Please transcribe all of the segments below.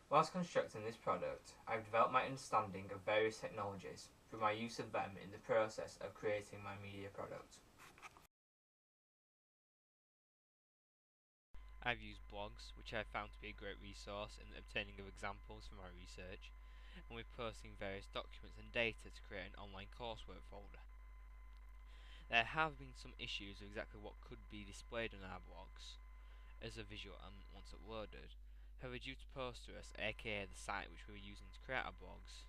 Whilst constructing this product, I've developed my understanding of various technologies through my use of them in the process of creating my media product. I've used blogs, which I've found to be a great resource in the obtaining of examples for my research, and with posting various documents and data to create an online coursework folder. There have been some issues with exactly what could be displayed on our blogs as a visual element once uploaded. However, due to Posterous, aka the site which we were using to create our blogs,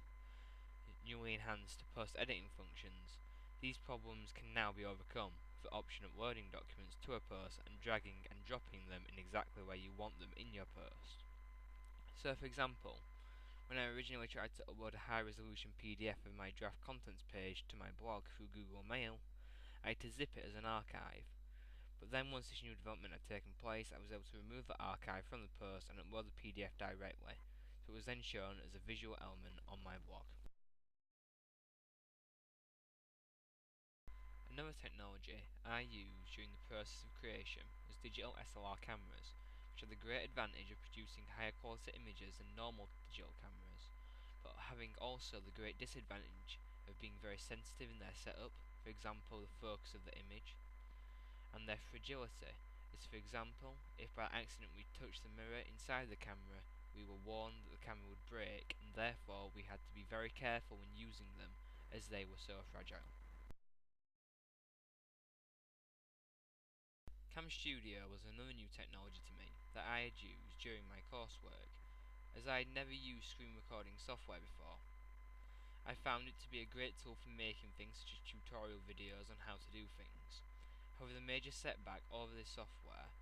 newly enhanced post editing functions, these problems can now be overcome with the option of uploading documents to a post and dragging and dropping them in exactly where you want them in your post. So for example, when I originally tried to upload a high resolution PDF of my draft contents page to my blog through Google Mail, I had to zip it as an archive. But then once this new development had taken place, I was able to remove the archive from the post and upload the PDF directly, so it was then shown as a visual element on my blog. Another technology I used during the process of creation was digital SLR cameras, which have the great advantage of producing higher quality images than normal digital cameras, but having also the great disadvantage of being very sensitive in their setup, for example the focus of the image, and their fragility, as for example, if by accident we touched the mirror inside the camera, we were warned that the camera would break, and therefore we had to be very careful when using them, as they were so fragile. Cam Studio was another new technology to me that I had used during my coursework, as I had never used screen recording software before. I found it to be a great tool for making things such as tutorial videos on how to do things. However, the major setback over this software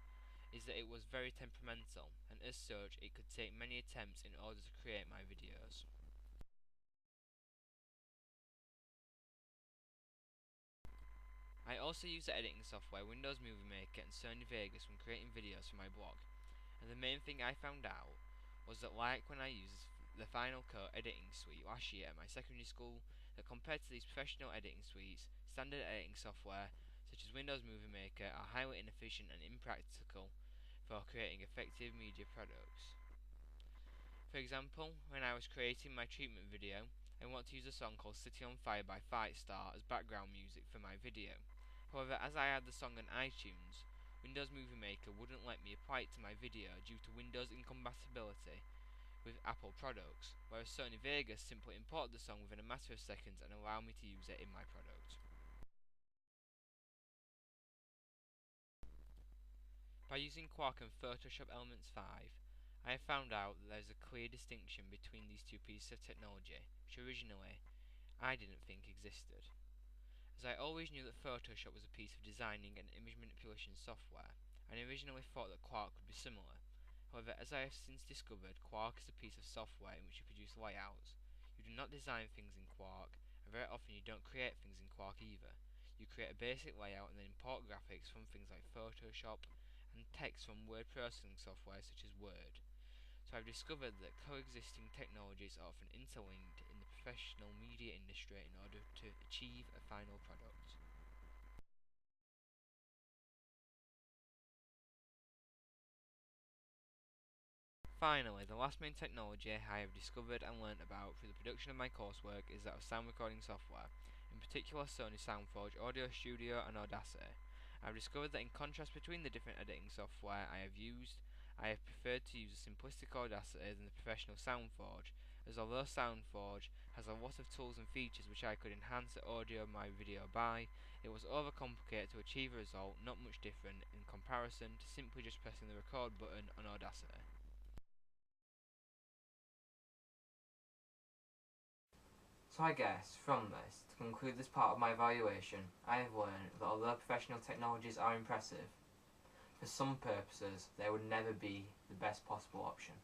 is that it was very temperamental, and as such it could take many attempts in order to create my videos. I also use the editing software Windows Movie Maker and Sony Vegas when creating videos for my blog, and the main thing I found out was that like when I used the Final Cut editing suite last year at my secondary school, that compared to these professional editing suites, standard editing software such as Windows Movie Maker are highly inefficient and impractical for creating effective media products. For example, when I was creating my treatment video, I wanted to use a song called City on Fire by Fightstar as background music for my video. However, as I had the song on iTunes, Windows Movie Maker wouldn't let me apply it to my video due to Windows incompatibility with Apple products, whereas Sony Vegas simply imported the song within a matter of seconds and allowed me to use it in my product. By using Quark and Photoshop Elements 5, I have found out that there is a clear distinction between these two pieces of technology, which originally I didn't think existed, as I always knew that Photoshop was a piece of designing and image manipulation software, and I originally thought that Quark would be similar. However, as I have since discovered, Quark is a piece of software in which you produce layouts. You do not design things in Quark, and very often you don't create things in Quark either. You create a basic layout and then import graphics from things like Photoshop and text from word processing software such as Word. So I've discovered that coexisting technologies are often interlinked in the professional media industry in order to achieve a final product. Finally, the last main technology I have discovered and learnt about through the production of my coursework is that of sound recording software, in particular Sony SoundForge Audio Studio and Audacity. I have discovered that in contrast between the different editing software I have used, I have preferred to use a simplistic Audacity than the professional SoundForge, as although SoundForge has a lot of tools and features which I could enhance the audio of my video by, it was overcomplicated to achieve a result not much different in comparison to simply just pressing the record button on Audacity. So I guess, from this, to conclude this part of my evaluation, I have learned that although professional technologies are impressive, for some purposes they would never be the best possible option.